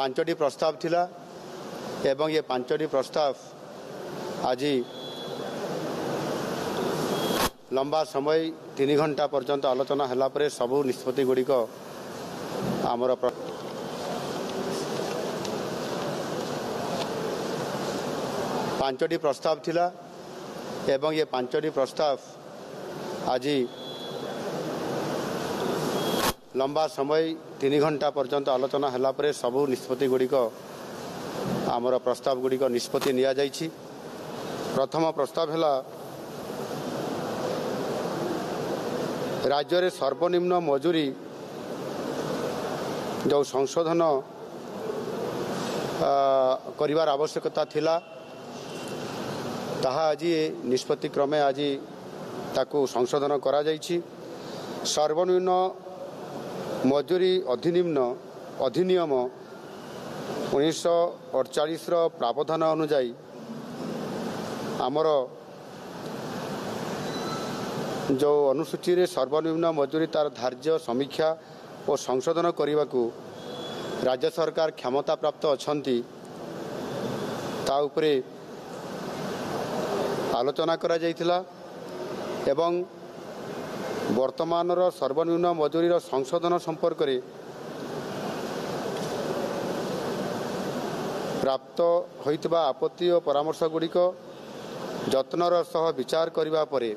पांचटी प्रस्ताव थिला एवं ये पांचटी प्रस्ताव आज लंबा समय 3 घंटा पर्यंत आलोचना होला परे सबु निष्पत्ति गुड़िक आमर पांचटी प्रस्ताव थिला एवं ये पांचटी प्रस्ताव आज लंबा समय 3 घंटा पर्यंत आलोचना होला परे सबु निष्पत्ति गुड़िक आमर प्रस्ताव गुड़िक निष्पत्ति निया जाइछि। प्रथम प्रस्ताव है राज्य रे सर्वनिम्न मजूरी जो संशोधन करिवार आवश्यकता थिला ताहा आज निष्पत्ति क्रमे आज ताकू संशोधन करा जाइछि। सर्वनिम्न मजूरी अधिनियम 1948 प्रावधान अनुजाई आमर जो अनुसूची रे सर्वनिम्न मजूरी तार धार्य समीक्षा और संशोधन करने को राज्य सरकार क्षमता प्राप्त अछंती ता उपरे आलोचना करा जाइथिला एवं वर्तमान सर्वनिम्न मजूरी संशोधन संपर्क में प्राप्त होइतबा आपत्ति और परामर्श गुड़िक जत्नर सह विचार करिबा परे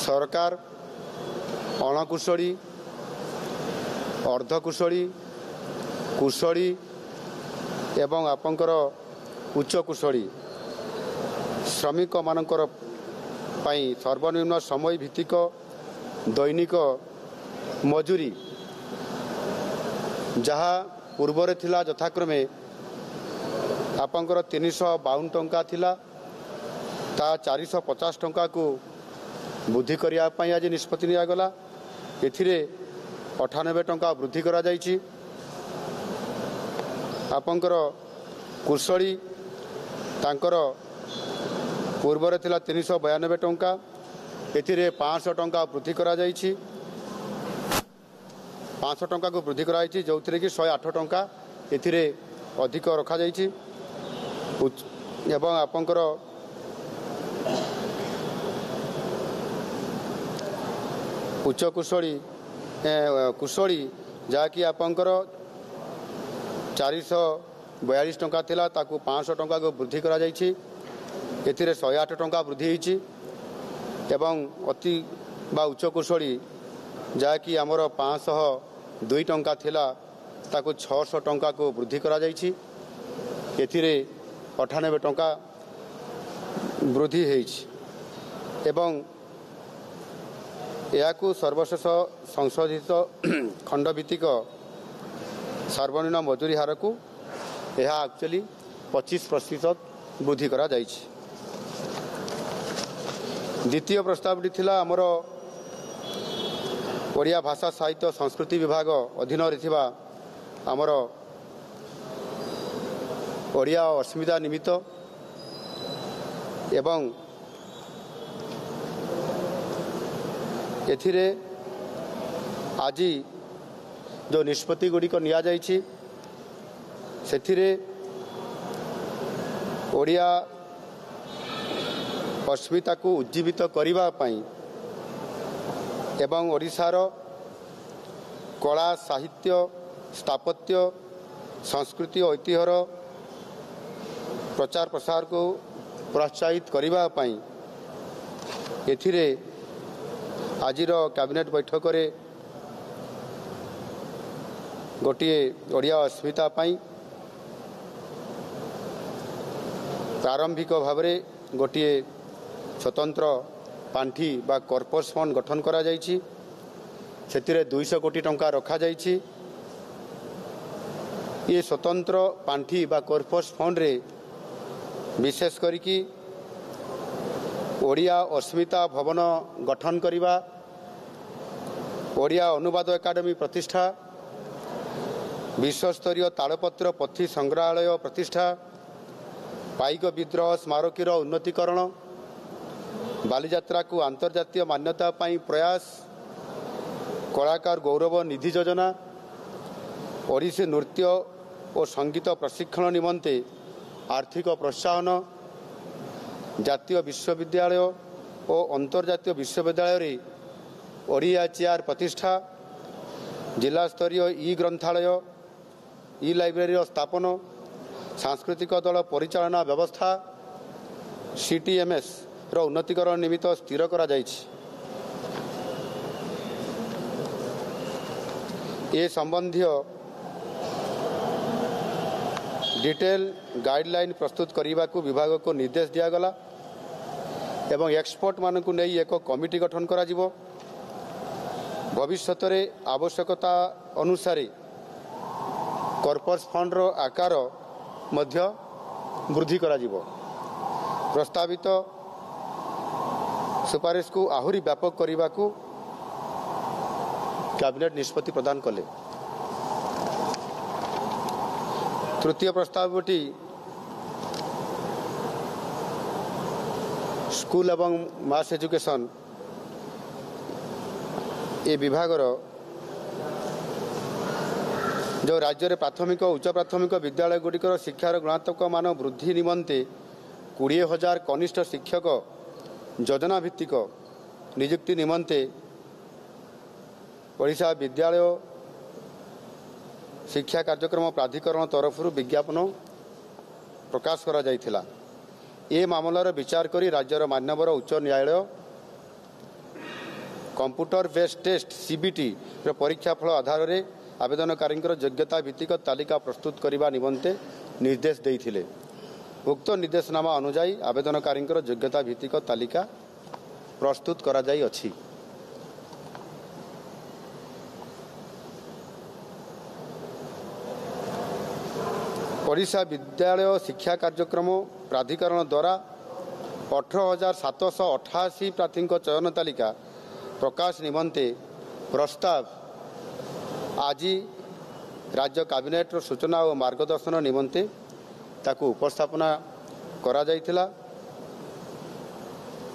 सरकार अणकुशली अर्धकुशली कुशली एवं आपंकर उच्च कुशली श्रमिक मानकर पाई सर्वनिम्न समय भित्तिक दैनिक मजूरी जहाँ पूर्वरे थिला यथाक्रमे आपंकर 352 टंका थिला ता 450 टंका को वृद्धि करिया पई आज निष्पत्ति निया गला। एथिरे 98 टंका वृद्धि करा जाइछि। आपंकर कुशली तांकर पूर्वरे थिला 392 टंका एथिरे 500 टंका वृद्धि करा जाइछि। 500 टंका को वृद्धि करा जाइछि जो कि 108 टंका एथिरे अधिक रखा जाइछि। एवं आपंकर उच्च कुशली जहाँकि आपंकर 442 टंका थिला ताकू 500 टंका को वृद्धि करा जाइछि। एथिरे 108 टंका वृद्धि होइछि एवं अति बा उच्च कुशली जहाँकि आमर 502 टंका थिला ताकू 600 टंका को वृद्धि करा जाइछि। एथिरे 98 टंका वृद्धि होइछि एवं याकू सर्वशेष संशोधित खंडभित्तिक सर्वनिम्न मजूरी हार को यह एक्चुअली 25% वृद्धि करा जाइछि। द्वितीय प्रस्तावटी थिला आमर ओडिया भाषा साहित्य संस्कृति विभाग अधीन थिबा आमर ओडिया अस्मिता निमित्त एवं एथिरे आज जो निष्पत्ति गुड़िक निया जाइछि सेथिरे ओडिया अस्मिता को उज्जीवित करिबा पई एवं ओडिशार कला साहित्य स्थापत्य संस्कृति ऐतिह्यर प्रचार प्रसार को प्रोत्साहित करिबा पई एथिरे आजिर कैबिनेट बैठक रे गोटे ओडिया अस्मिता पई प्रारंभिक भाव में गोटे स्वतंत्र पांठी बा कॉर्पस फंड गठन करा जाइछि। सेतिरे 200 कोटी टंका रखा जाइछि। ये स्वतंत्र पांठी बा कॉर्पस फंड रे विशेष करिकी ओडिया अस्मिता भवन गठन करिबा, ओडिया अनुवाद एकाडेमी प्रतिष्ठा, विश्वस्तरीय तालपत्र पथी संग्रहालय प्रतिष्ठा, पाइक विद्रोह स्मारकीर उन्नतीकरण, बालीजात्रा को अंतर्जातीय मान्यता पाई प्रयास, कलाकार गौरव निधि योजना, ओडिसी नृत्य और संगीत प्रशिक्षण निमंते आर्थिक प्रोत्साहन जातीय विश्वविद्यालय और अंतर्जातीय विश्वविद्यालय रे ओडिया चेयर प्रतिष्ठा जिला स्तरीय ई ग्रंथालय ई लाइब्रेरी स्थापन सांस्कृतिक दल परिचालना व्यवस्था CTMS रो उन्नतीकरण निमित्त स्थिर करा जायछि। ए संबंधी डिटेल गाइडलाइन प्रस्तुत करने को विभाग को निर्देश दिगला एवं एक्सपर्ट मानक नहीं एक कमिटी गठन करा जिवो। भविष्य में आवश्यकता अनुसार कॉर्पस फंड रो आकार मध्य वृद्धि करा जिवो। प्रस्तावित सुपारिश को आहुरी व्यापक करने को कैबिनेट निष्पत्ति प्रदान कले। तृतीय प्रस्तावटी स्कूल एवं मास एजुकेशन ए विभाग जो राज्य में प्राथमिक और उच्च प्राथमिक विद्यालय गुड़िकर शिक्षार गुणात्मक मान वृद्धि निमंते 20,000 कनिष्ठ शिक्षक योजना भित्तिक नियुक्ति निमंते ओडिशा विद्यालय शिक्षा कार्यक्रम प्राधिकरण तरफ विज्ञापन प्रकाश करा जायथिला। ए मामलार विचार करी राज्यर मान्यवर उच्च न्यायालय कंप्यूटर बेस्ड टेस्ट CBT परीक्षा फल आधार में आवेदनकारी योग्यता भित्तिक तालिका प्रस्तुत करने निमंते निर्देश देइथिले। उक्त निर्देशनामा अनुजाई आवेदनकारी योग्यता भित्तिक तालिका प्रस्तुत करा जाई अछि। ओडिशा विद्यालय शिक्षा कार्यक्रम प्राधिकरण द्वारा 18,788 प्रार्थी चयन तालिका प्रकाश निमंते प्रस्ताव आज राज्य कैबिनेट सूचना और मार्गदर्शन निमंते ताकू उपस्थापना करा जायथिला।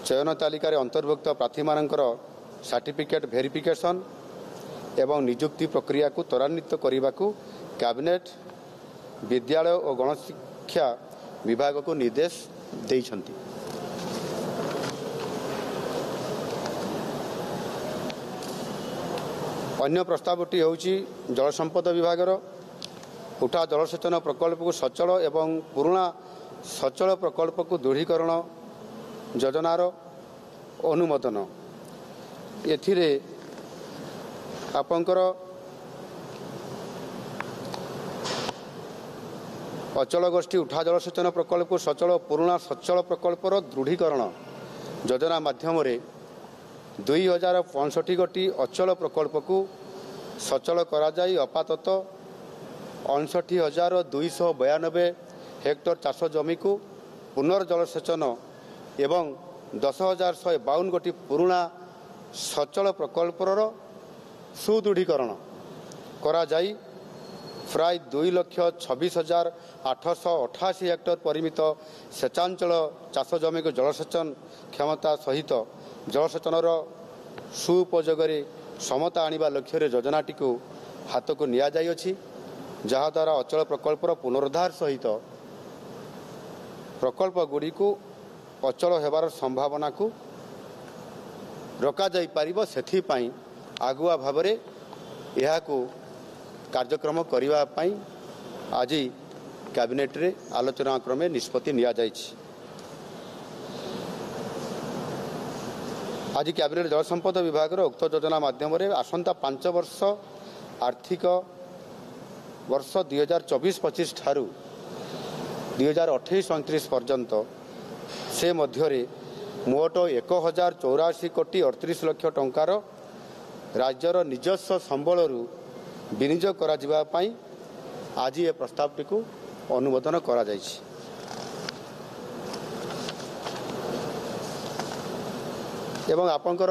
चयन तालिका अंतर्भुक्त प्रार्थी मानकर सर्टिफिकेट वेरिफिकेशन एवं नियुक्ति प्रक्रिया को त्वरान्वित करने को कैबिनेट विद्यालय और गणशिक्षा विभाग को निर्देश देइछन्ति। अन्य प्रस्तावटी होउची जल संपद विभागर उठा जलसेचन प्रकल्प को सचल एवं पुराना सचल प्रकल्प को दृढ़ीकरण योजनार अनुमोदन। एथिरे आपंकर अचल गोष्ठी उठा जलसेचन प्रकल्प को सचल पुराना सचल प्रकल्पर दृढ़ीकरण योजना माध्यम 2065 गोटी अचल प्रकल्प को सचल करा जाई आपातत 59,292 हेक्टर चाष जमी को पुनर्जलसेचन एवं 10,152 गोटी पुराना सचल प्रकल्पर सुदृढ़ीकरण करा जाई प्राय 2,26,888 हेक्टर परिमित सेचांचल चाष जमी को जलसेचन क्षमता सहित जलसेचनर सुपयोगरे समता आनिबा लक्ष्य योजनाटी को हाथ को निया जाई अछि, जहा द्वारा अचल प्रकल्पर पुनरुद्धार सहित प्रकल्प गुड़ी को अचल हेबार संभावना को रोका जाई पारिबो। सेथिपाई आगुआ भावरे यह को कार्यक्रम करिबा पाई आज कैबिनेट रे आलोचना क्रमे निष्पत्ति निया जाइछि। आज कैबिनेट जल संपद विभाग उक्त योजना माध्यम आसंता 5 वर्ष आर्थिक वर्ष 2024-25 ठारू 2028-29 पर्यंत से मध्य मोट 1,084 कोटी 38 लक्ष टंकार राज्यर निजस्व संबलरू विनियोग करा जिबा पाई आज ये प्रस्तावटी को अनुमोदन करा जाइछि। एवं आपंकर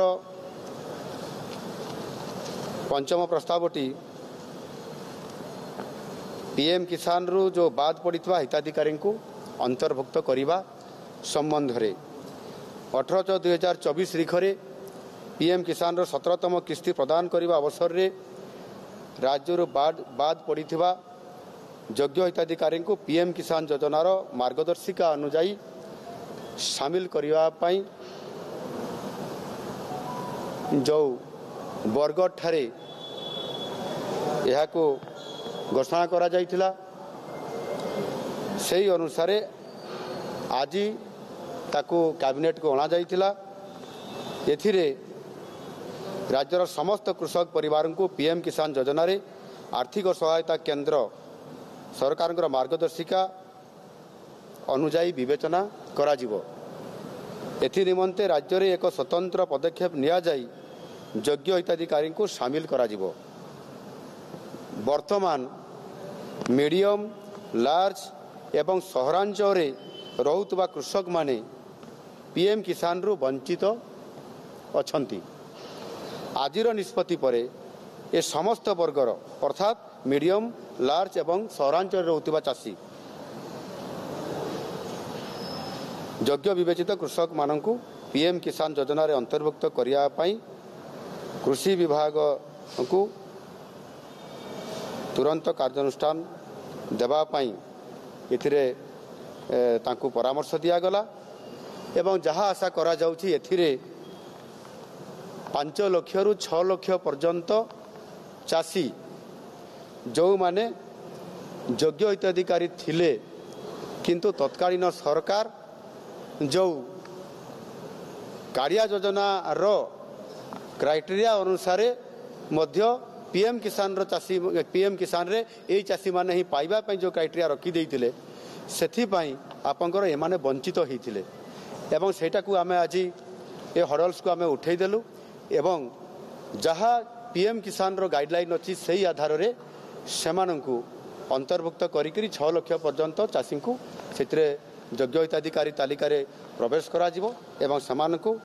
पंचम प्रस्तावटी PM किसान रु जो बाद पड़ता हिताधिकारी को अंतर्भुक्त करने संबंध में 18/2024 तारीख में PM किसान 17तम किस्ती प्रदान करने अवसर में राज्य बाद पड़ी योग्य हिताधिकारी को पीएम किसान योजनार मार्गदर्शिका अनुजाई शामिल करने जो बरगढ़ ठारे यह घोषणा करा जाइथिला से अनुसार आज ताकू कैबिनेट को अणा जाइथिला। एथिरे राज्यर समस्त कृषक परिवार को पीएम किसान योजना रे आर्थिक सहायता केंद्र सरकार मार्गदर्शिका अनुजाई विवेचना करा जिवो। एथि निमंते राज्य रे एक स्वतंत्र पदक्षेप निया जाई योग्य हिताधिकारी को शामिल करा जिवो। वर्तमान मीडियम लार्ज एवं सहरांचल रे रहुतबा कृषक माने पीएम किसान रु वंचित अछंती। आजिर निष्पत्ति पर ए समस्त वर्गर अर्थात मीडियम लार्ज एवं सहरांचल रहुतबा चाषी योग्य विवेचित कृषक मानकु पीएम किसान योजना रे अंतर्भुक्त करिया पई कृषि विभाग को तुरंत कार्यानुष्ठान देवा पई एथिरे तांकु परामर्श दिया गला एवं जहाँ आशा करा जाउछि एथिरे 5 लाख रु 6 लाख पर्यंत चाषी जो माने योग्य हिताधिकारी थिले किंतु तत्कालीन सरकार जो कारिया योजना रो क्राइटेरिया अनुसार मध्य पीएम किसान रो चाषी पीएम किसान रे ए चाषी माने ही पाइबा पई जो क्राइटेरिया रखी देइतिले सेथि पई आपनकर एमाने वंचित होइतिले एवं सेटा को आमे आज ए हडल्स को आमे उठै देलु एवं जहाँ पीएम किसान रो गाइडलाइन अछि सेही आधार रे सेमानंकु अंतर्भुक्त करिकरी 6 लाख पर्यंत चाषी को सेतिरे योग्य हिताधिकारी तालिका रे प्रवेश करा जिवो एवं सेमानंकु